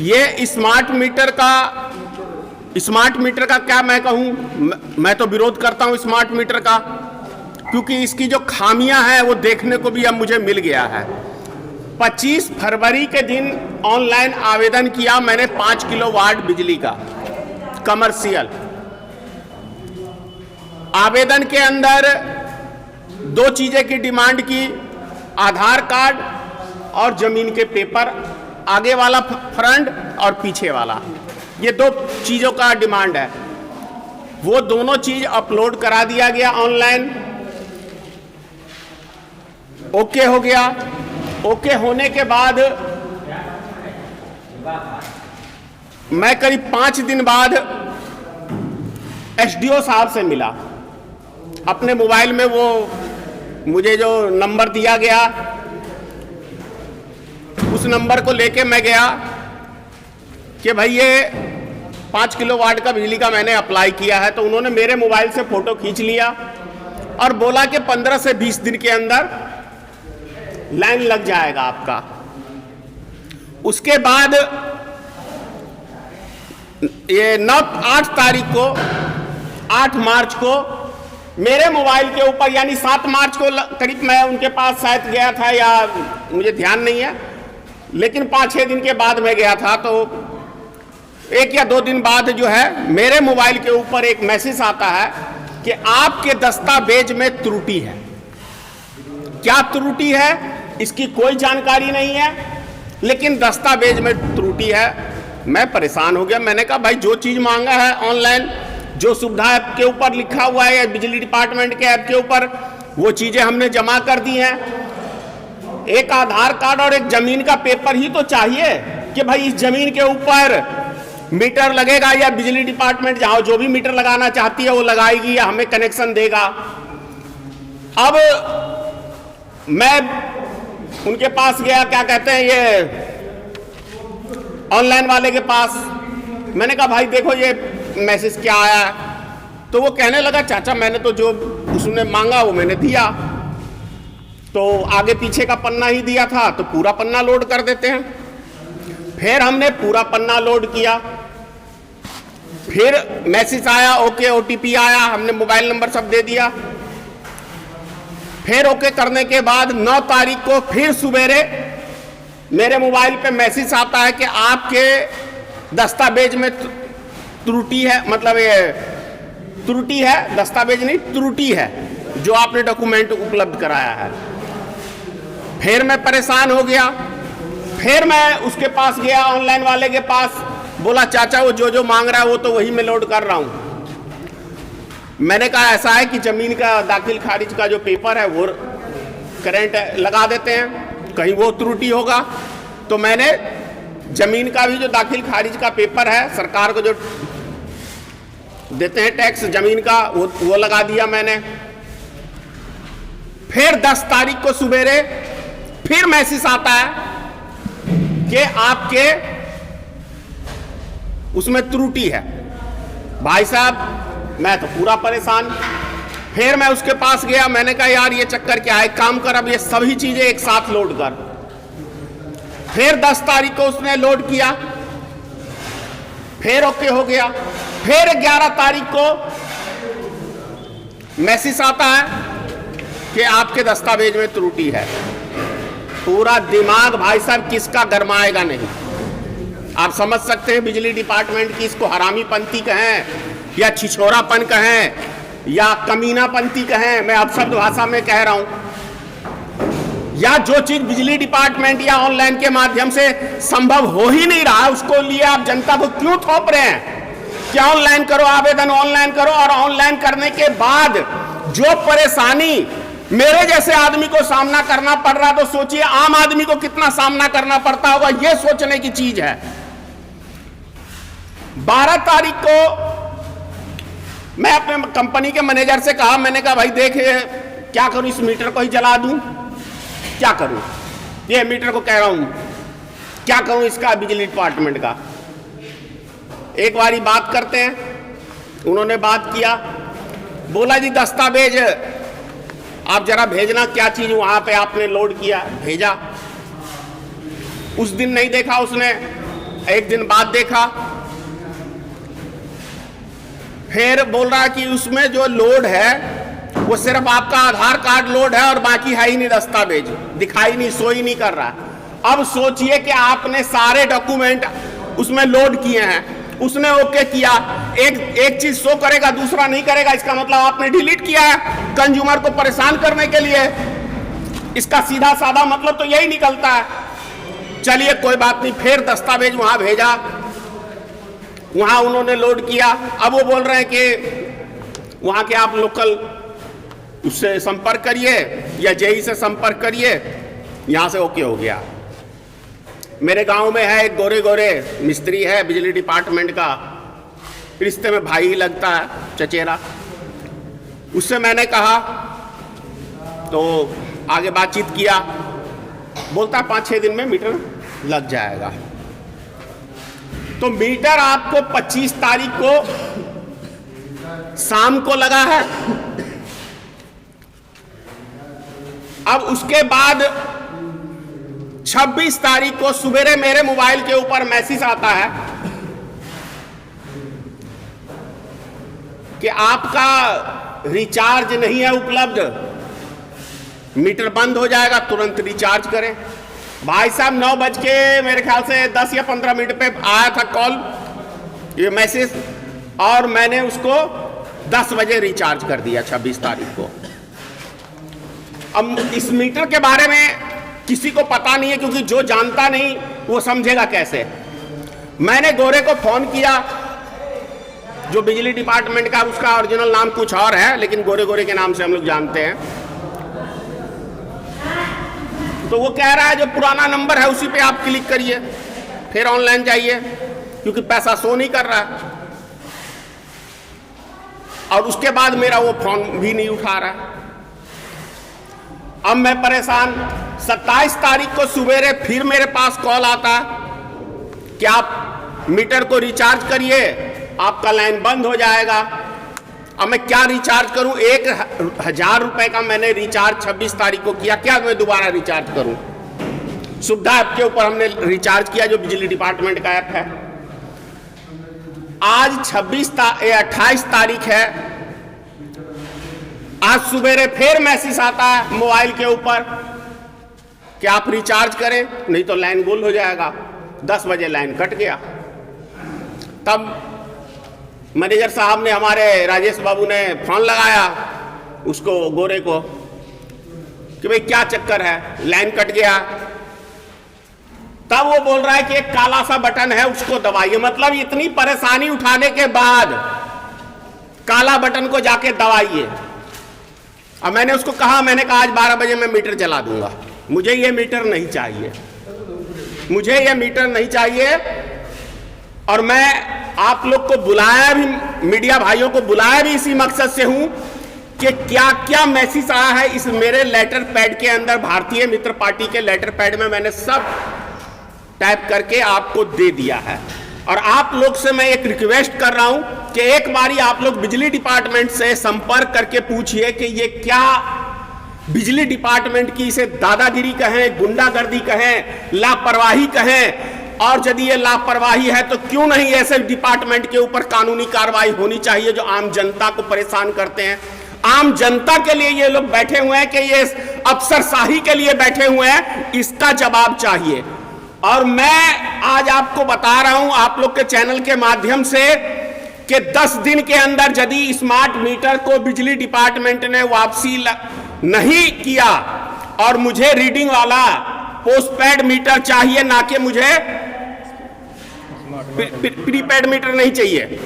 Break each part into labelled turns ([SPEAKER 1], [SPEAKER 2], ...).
[SPEAKER 1] ये smart meter का क्या मैं कहूँ, मैं तो विरोध करता हूँ स्मार्ट मीटर का, क्योंकि इसकी जो खामियां हैं वो देखने को भी अब मुझे मिल गया है। 25 फरवरी के दिन ऑनलाइन आवेदन किया मैंने 5 किलोवाट बिजली का कमर्शियल। आवेदन के अंदर 2 चीजें की डिमांड की, आधार कार्ड और जमीन के पेपर, आगे वाला फ्रंट और पीछे वाला, ये 2 चीजों का डिमांड है। वो दोनों चीज अपलोड करा दिया गया ऑनलाइन, ओके हो गया। ओके होने के बाद मैं करीब 5 दिन बाद एसडीओ साहब से मिला। अपने मोबाइल में वो मुझे जो नंबर दिया गया, उस नंबर को लेके मैं गया कि भाई ये 5 किलोवाट का बिजली का मैंने अप्लाई किया है। तो उन्होंने मेरे मोबाइल से फोटो खींच लिया और बोला कि 15 से 20 दिन के अंदर लाइन लग जाएगा आपका। उसके बाद ये 8 तारीख को, 8 मार्च को मेरे मोबाइल के ऊपर, यानी 7 मार्च को करीब मैं उनके पास शायद गया था, या मुझे ध्यान नहीं है, लेकिन 5-6 दिन के बाद मैं गया था। तो 1 या 2 दिन बाद जो है मेरे मोबाइल के ऊपर एक मैसेज आता है कि आपके दस्तावेज में त्रुटि है। क्या त्रुटि है इसकी कोई जानकारी नहीं है, लेकिन दस्तावेज में त्रुटि है। मैं परेशान हो गया। मैंने कहा भाई जो चीज मांगा है ऑनलाइन, जो सुविधा ऐप के ऊपर लिखा हुआ है या बिजली डिपार्टमेंट के ऐप के ऊपर, वो चीजें हमने जमा कर दी हैं। एक आधार कार्ड और एक जमीन का पेपर ही तो चाहिए कि भाई इस जमीन के ऊपर मीटर लगेगा, या बिजली डिपार्टमेंट जहां जो भी मीटर लगाना चाहती है वो लगाएगी या हमें कनेक्शन देगा। अब मैं उनके पास गया, क्या कहते हैं, ये ऑनलाइन वाले के पास। मैंने कहा भाई देखो ये मैसेज क्या आया है। तो वो कहने लगा चाचा मैंने तो जो उसने मांगा वो मैंने दिया, तो आगे पीछे का पन्ना ही दिया था, तो पूरा पन्ना लोड कर देते हैं। फिर हमने पूरा पन्ना लोड किया, फिर मैसेज आया, ओके ओटीपी आया, हमने मोबाइल नंबर सब दे दिया। फिर ओके करने के बाद 9 तारीख को फिर सुबेरे मेरे मोबाइल पे मैसेज आता है कि आपके दस्तावेज में त्रुटि है, मतलब ये त्रुटि है, दस्तावेज नहीं त्रुटि है जो आपने डॉक्यूमेंट उपलब्ध कराया है। फिर मैं परेशान हो गया। फिर मैं उसके पास गया, ऑनलाइन वाले के पास, बोला चाचा वो जो मांग रहा है वो तो वही मैं लोड कर रहा हूं। मैंने कहा ऐसा है कि जमीन का दाखिल खारिज का जो पेपर है वो करंट लगा देते हैं, कहीं वो त्रुटि होगा। तो मैंने जमीन का भी जो दाखिल खारिज का पेपर है, सरकार को जो देते हैं टैक्स जमीन का, वो लगा दिया मैंने। फिर 10 तारीख को सुबेरे फिर मैसेज आता है कि आपके उसमें त्रुटि है। भाई साहब मैं तो पूरा परेशान। फिर मैं उसके पास गया, मैंने कहा यार ये चक्कर क्या है, काम कर अब ये सभी चीजें एक साथ लोड कर। फिर 10 तारीख को उसने लोड किया, फिर ओके हो गया। फिर 11 तारीख को मैसेज आता है कि आपके दस्तावेज में त्रुटि है। पूरा दिमाग भाई साहब किसका गरमाएगा नहीं। आप समझ सकते हैं बिजली डिपार्टमेंट की इसको हरामीपंती कहें या छिछोरापन कहें या कमीनापंती कहें, मैं अपशब्द भाषा में कह रहा हूं, या जो चीज बिजली डिपार्टमेंट या ऑनलाइन के माध्यम से संभव हो ही नहीं रहा, उसको लिए आप जनता को क्यों थोप रहे हैं कि ऑनलाइन करो, आवेदन ऑनलाइन करो। और ऑनलाइन करने के बाद जो परेशानी मेरे जैसे आदमी को सामना करना पड़ रहा, तो सोचिए आम आदमी को कितना सामना करना पड़ता होगा, यह सोचने की चीज है। 12 तारीख को मैं अपने कंपनी के मैनेजर से कहा, मैंने कहा भाई देख क्या करूं, इस मीटर को ही जला दूं, क्या करूं, ये मीटर को कह रहा हूं, क्या करूं इसका बिजली डिपार्टमेंट का। एक बारी बात करते हैं। उन्होंने बात किया, बोला जी दस्तावेज आप जरा भेजना, क्या चीज वहां पे आपने लोड किया। भेजा, उस दिन नहीं देखा उसने, एक दिन बाद देखा, फिर बोल रहा कि उसमें जो लोड है वो सिर्फ आपका आधार कार्ड लोड है और बाकी है ही नहीं, दस्तावेज दिखाई नहीं, शो ही नहीं कर रहा। अब सोचिए कि आपने सारे डॉक्यूमेंट उसमें लोड किए हैं, उसने ओके किया, एक चीज शो करेगा दूसरा नहीं करेगा, इसका मतलब आपने डिलीट किया है कंज्यूमर को परेशान करने के लिए। इसका सीधा साधा मतलब तो यही निकलता है। चलिए कोई बात नहीं, फिर दस्तावेज वहां भेजा, वहां उन्होंने लोड किया। अब वो बोल रहे हैं कि वहां के आप लोकल उससे संपर्क करिए या जेई से संपर्क करिए, यहां से ओके हो गया। मेरे गांव में है एक गोरे गोरे मिस्त्री है बिजली डिपार्टमेंट का, रिश्ते में भाई ही लगता है, चचेरा। उससे मैंने कहा तो आगे बातचीत किया, बोलता 5-6 दिन में मीटर लग जाएगा। तो मीटर आपको 25 तारीख को शाम को लगा है। अब उसके बाद 26 तारीख को सुबेरे मेरे मोबाइल के ऊपर मैसेज आता है कि आपका रिचार्ज नहीं है उपलब्ध, मीटर बंद हो जाएगा, तुरंत रिचार्ज करें। भाई साहब 9 बज के मेरे ख्याल से 10 या 15 मिनट पे आया था कॉल, ये मैसेज, और मैंने उसको 10 बजे रिचार्ज कर दिया 26 तारीख को। अब इस मीटर के बारे में किसी को पता नहीं है, क्योंकि जो जानता नहीं वो समझेगा कैसे। मैंने गोरे को फोन किया, जो बिजली डिपार्टमेंट का, उसका ओरिजिनल नाम कुछ और है लेकिन गोरे गोरे के नाम से हम लोग जानते हैं। तो वो कह रहा है जो पुराना नंबर है उसी पे आप क्लिक करिए, फिर ऑनलाइन जाइए, क्योंकि पैसा शो नहीं कर रहा है। और उसके बाद मेरा वो फोन भी नहीं उठा रहा है। अब मैं परेशान। 27 तारीख को सुबेरे फिर मेरे पास कॉल आता है कि आप मीटर को रिचार्ज करिए, आपका लाइन बंद हो जाएगा। अब मैं क्या रिचार्ज करूं? 1000 रुपए का मैंने रिचार्ज 26 तारीख को किया, क्या मैं दोबारा रिचार्ज करूं? सुविधा ऐप के ऊपर हमने रिचार्ज किया, जो बिजली डिपार्टमेंट का ऐप है। आज 28 तारीख है। आज सुबेरे फिर मैसेज आता है मोबाइल के ऊपर कि आप रिचार्ज करें, नहीं तो लाइन गुल हो जाएगा। 10 बजे लाइन कट गया। तब मैनेजर साहब ने, हमारे राजेश बाबू ने फोन लगाया उसको, गोरे को, कि भाई क्या चक्कर है, लाइन कट गया। तब वो बोल रहा है कि एक काला सा बटन है उसको दबाइए। मतलब इतनी परेशानी उठाने के बाद काला बटन को जाके दबाइए। अब मैंने उसको कहा, मैंने कहा आज 12 बजे मैं मीटर जला दूंगा, मुझे ये मीटर नहीं चाहिए, मुझे ये मीटर नहीं चाहिए। और मैं आप लोग को बुलाया भी, मीडिया भाइयों को बुलाया भी इसी मकसद से हूं कि क्या क्या मैसेज आया है इस मेरे लेटर पैड के अंदर। भारतीय मित्र पार्टी के लेटर पैड में मैंने सब टाइप करके आपको दे दिया है। और आप लोग से मैं एक रिक्वेस्ट कर रहा हूं कि एक बारी आप लोग बिजली डिपार्टमेंट से संपर्क करके पूछिए कि ये क्या बिजली डिपार्टमेंट की, इसे दादागिरी कहें, गुंडागर्दी कहें, लापरवाही कहें, और यदि ये लापरवाही है तो क्यों नहीं ऐसे डिपार्टमेंट के ऊपर कानूनी कार्रवाई होनी चाहिए जो आम जनता को परेशान करते हैं। आम जनता के लिए ये लोग बैठे हुए हैं कि ये अफसरशाही के लिए बैठे हुए हैं, इसका जवाब चाहिए। और मैं आज आपको बता रहा हूं आप लोग के चैनल के माध्यम से कि 10 दिन के अंदर यदि स्मार्ट मीटर को बिजली डिपार्टमेंट ने वापसी नहीं किया और मुझे रीडिंग वाला पोस्टपेड मीटर चाहिए, ना कि मुझे प्रीपेड मीटर नहीं चाहिए,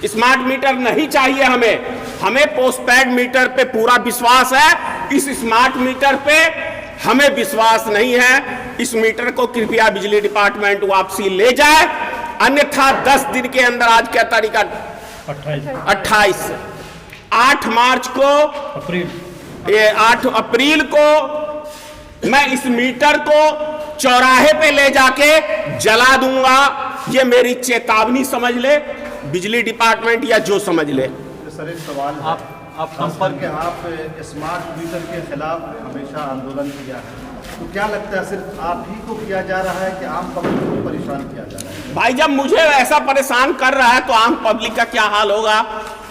[SPEAKER 1] स्मार्ट मीटर नहीं चाहिए। हमें पोस्टपेड मीटर पे पूरा विश्वास है, इस स्मार्ट मीटर पे हमें विश्वास नहीं है। इस मीटर को कृपया बिजली डिपार्टमेंट वापसी ले जाए, अन्यथा 10 दिन के अंदर, आज क्या तारीख है? 28, 8 मार्च को, 8 अप्रैल को मैं इस मीटर को चौराहे पे ले जाके जला दूंगा। ये मेरी चेतावनी समझ ले बिजली डिपार्टमेंट, या जो समझ ले।
[SPEAKER 2] सर एक सवाल, आप संपर्क
[SPEAKER 3] के आप स्मार्ट मीटर के खिलाफ हमेशा आंदोलन किया है, तो क्या लगता है सिर्फ आप ही को किया जा रहा है कि आम पब्लिक को परेशान किया जा रहा है?
[SPEAKER 1] भाई जब मुझे ऐसा परेशान कर रहा है तो आम पब्लिक का क्या हाल होगा।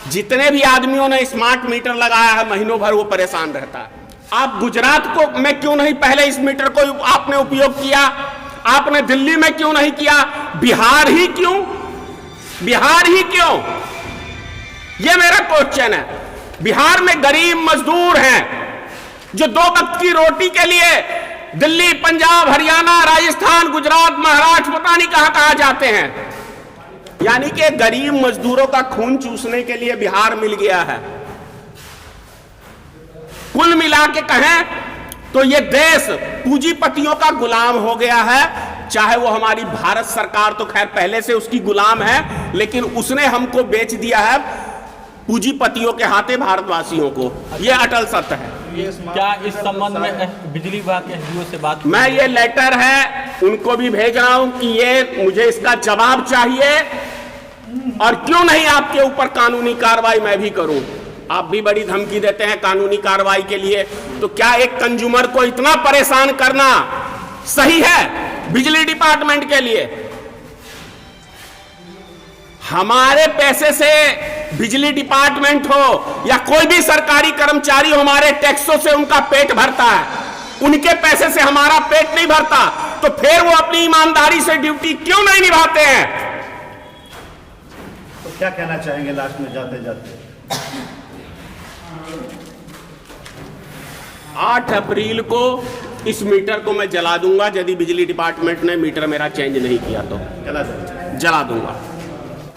[SPEAKER 1] जितने भी आदमियों ने स्मार्ट मीटर लगाया है महीनों भर वो परेशान रहता है। आप गुजरात को में क्यों नहीं पहले इस मीटर को आपने उपयोग किया, आपने दिल्ली में क्यों नहीं किया, बिहार ही क्यों, बिहार ही क्यों, ये मेरा क्वेश्चन है। बिहार में गरीब मजदूर हैं जो 2 वक्त की रोटी के लिए दिल्ली, पंजाब, हरियाणा, राजस्थान, गुजरात, महाराष्ट्र पता नहीं कहां जाते हैं। यानी कि गरीब मजदूरों का खून चूसने के लिए बिहार मिल गया है। कुल मिला के कहें तो ये देश पूंजीपतियों का गुलाम हो गया है। चाहे वो हमारी भारत सरकार तो खैर पहले से उसकी गुलाम है, लेकिन उसने हमको बेच दिया है पूंजीपतियों के हाथे भारतवासियों को। ये अटल सत्य है।
[SPEAKER 2] क्या इस संबंध में बिजली विभाग के एसडीओ से बात?
[SPEAKER 1] मैं ये लेटर है उनको भी भेज रहा हूं कि ये मुझे इसका जवाब चाहिए, और क्यों नहीं आपके ऊपर कानूनी कार्रवाई मैं भी करूं। आप भी बड़ी धमकी देते हैं कानूनी कार्रवाई के लिए, तो क्या एक कंज्यूमर को इतना परेशान करना सही है बिजली डिपार्टमेंट के लिए? हमारे पैसे से बिजली डिपार्टमेंट हो या कोई भी सरकारी कर्मचारी हो, हमारे टैक्सों से उनका पेट भरता है, उनके पैसे से हमारा पेट नहीं भरता, तो फिर वो अपनी ईमानदारी से ड्यूटी क्यों नहीं निभाते हैं?
[SPEAKER 3] तो क्या कहना चाहेंगे लास्ट में जाते जाते?
[SPEAKER 1] 8 अप्रैल को इस मीटर को मैं जला दूंगा यदि बिजली डिपार्टमेंट ने मीटर मेरा चेंज नहीं किया तो।
[SPEAKER 3] चला जाए,
[SPEAKER 1] जला दूंगा।